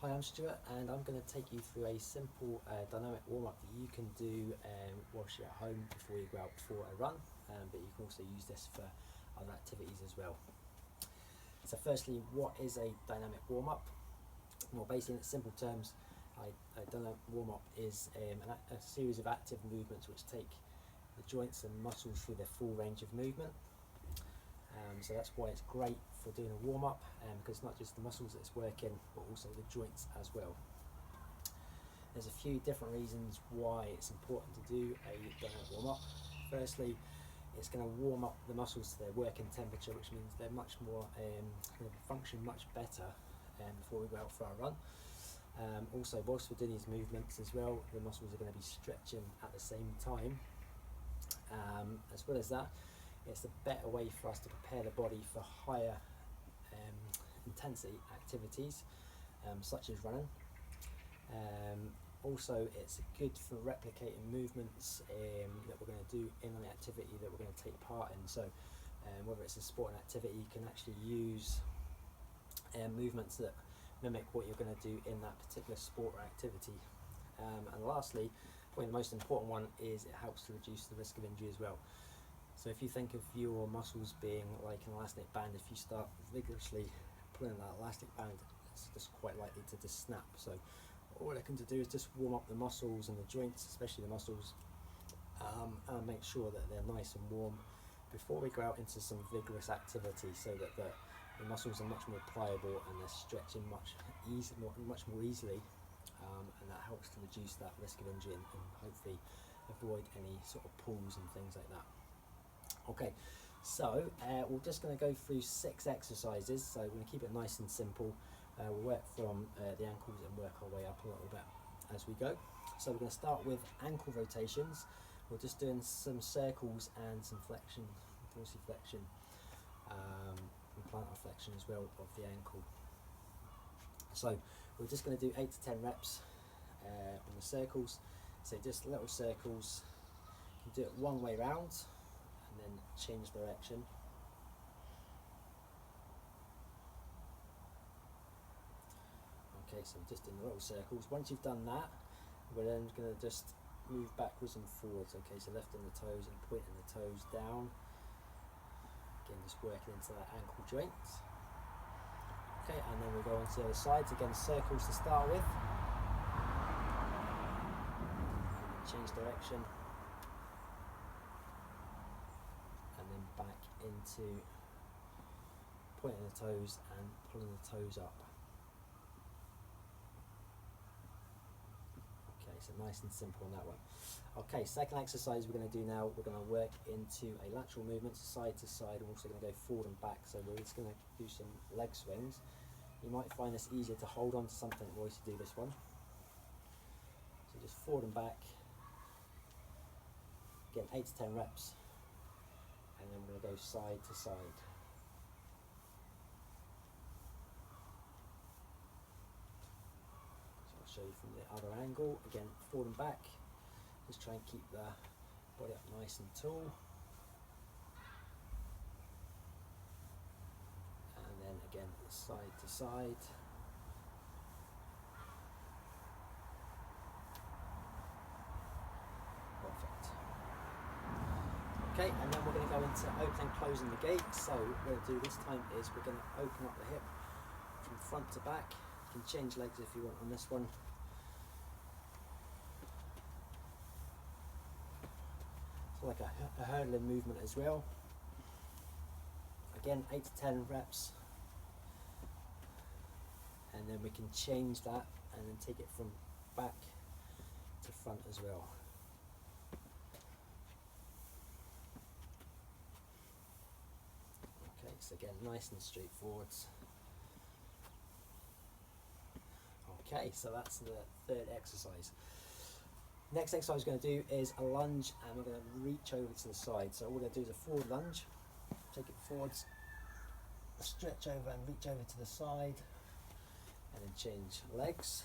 Hi, I'm Stuart, and I'm going to take you through a simple dynamic warm-up that you can do whilst you're at home before you go out for a run, but you can also use this for other activities as well. So firstly, what is a dynamic warm-up? Well, basically in simple terms, a dynamic warm-up is a series of active movements which take the joints and muscles through their full range of movement. So that's why it's great for doing a warm-up, because it's not just the muscles that's working, but also the joints as well. There's a few different reasons why it's important to do a dynamic warm-up. Firstly, it's going to warm up the muscles to their working temperature, which means they're much more going to function much better before we go out for our run. Also, whilst we're doing these movements as well, the muscles are going to be stretching at the same time. As well as that, it's a better way for us to prepare the body for higher intensity activities, such as running. Also, it's good for replicating movements that we're going to do in an activity that we're going to take part in. So whether it's a sport and activity, you can actually use movements that mimic what you're going to do in that particular sport or activity. And lastly, probably the most important one is it helps to reduce the risk of injury as well. So if you think of your muscles being like an elastic band, if you start vigorously pulling that elastic band, it's just quite likely to just snap. So all we're looking to do is just warm up the muscles and the joints, especially the muscles, and make sure that they're nice and warm before we go out into some vigorous activity, so that the muscles are much more pliable and they're stretching much more easily, and that helps to reduce that risk of injury and hopefully avoid any sort of pulls and things like that. Okay, so we're just going to go through 6 exercises, so we're going to keep it nice and simple. We'll work from the ankles and work our way up a little bit as we go. So we're going to start with ankle rotations. We're just doing some circles and some flexion, dorsiflexion, and plantar flexion as well of the ankle. So we're just going to do 8 to 10 reps on the circles. So just little circles. You can do it one way round, and then change direction. Okay, so just in the little circles. Once you've done that, we're then going to just move backwards and forwards. Okay, so lifting the toes and pointing the toes down. Again, just working into that ankle joint. Okay, and then we go on to the other sides. Again, circles to start with. Change direction. And then back into pointing the toes and pulling the toes up. Okay, so nice and simple on that one. Okay, second exercise we're going to do now, we're going to work into a lateral movement, side to side. We're also going to go forward and back, so we're just going to do some leg swings. You might find this easier to hold on to something than always to do this one. So just forward and back. Again, 8 to 10 reps. And then we're going to go side to side. So I'll show you from the other angle. Again, forward and back. Just try and keep the body up nice and tall. And then again, side to side. Perfect. Okay, and then we're going to go into opening and closing the gate. So what we're going to do this time is we're going to open up the hip from front to back. You can change legs if you want on this one. It's like a hurdling movement as well. Again, 8 to 10 reps. And then we can change that and then take it from back to front as well. Okay, so again, nice and straightforward. Okay, so that's the third exercise. Next exercise we're going to do is a lunge, and we're going to reach over to the side. So all we're going to do is a forward lunge, take it forwards, stretch over and reach over to the side, and then change legs.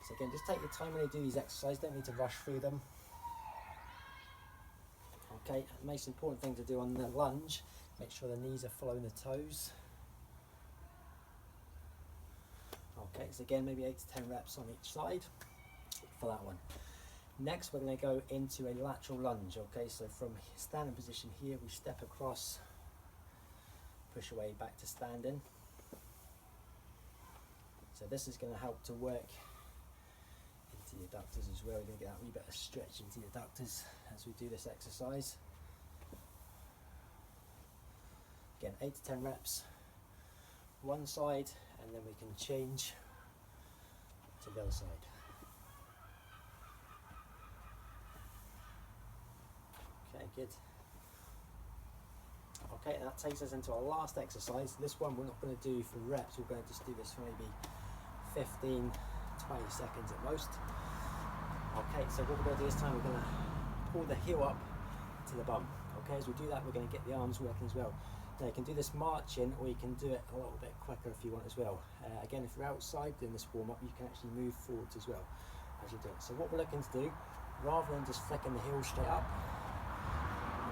So again, just take your time when you do these exercises, don't need to rush through them. Okay, the most important thing to do on the lunge, make sure the knees are following the toes. so again, maybe 8 to 10 reps on each side for that one. Next, we're going to go into a lateral lunge. Okay, so from standing position here, we step across, push away back to standing. So this is going to help to work into your adductors as well. You're going to get that wee bit of stretch into your adductors as we do this exercise. Again, 8 to 10 reps, one side, and then we can change to the other side. Okay, good. Okay, and that takes us into our last exercise. This one we're not going to do for reps, we're going to just do this for maybe 15, 20 seconds at most. Okay, so what we're going to do this time, we're going to pull the heel up to the bum. Okay, as we do that, we're going to get the arms working as well. Now you can do this marching, or you can do it a little bit quicker if you want as well. Again, if you're outside doing this warm up, you can actually move forwards as well as you do it. So what we're looking to do, rather than just flicking the heel straight up,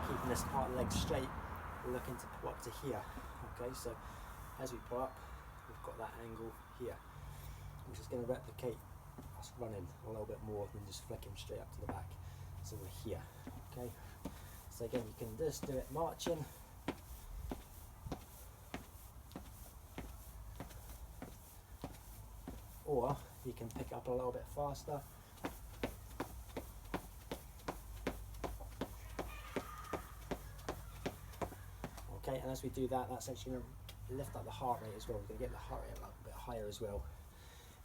keeping this part of the leg straight, we're looking to pull up to here. Okay, so as we pull up, we've got that angle here, which is going to replicate us running a little bit more than just flicking straight up to the back. So we're here. Okay, so again, you can just do it marching, or you can pick up a little bit faster. Okay, and as we do that, that's actually going to lift up the heart rate as well. We're going to get the heart rate a little bit higher as well,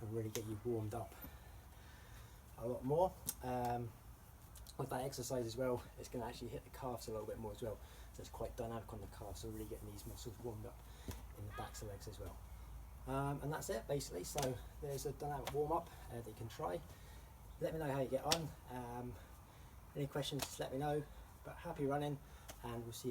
and really get you warmed up a lot more. With that exercise as well, it's going to actually hit the calves a little bit more as well. So it's quite dynamic on the calves, so really getting these muscles warmed up in the backs of the legs as well. And that's it basically. So there's a dynamic warm up that you can try. Let me know how you get on. Any questions, just let me know. But happy running, and we'll see you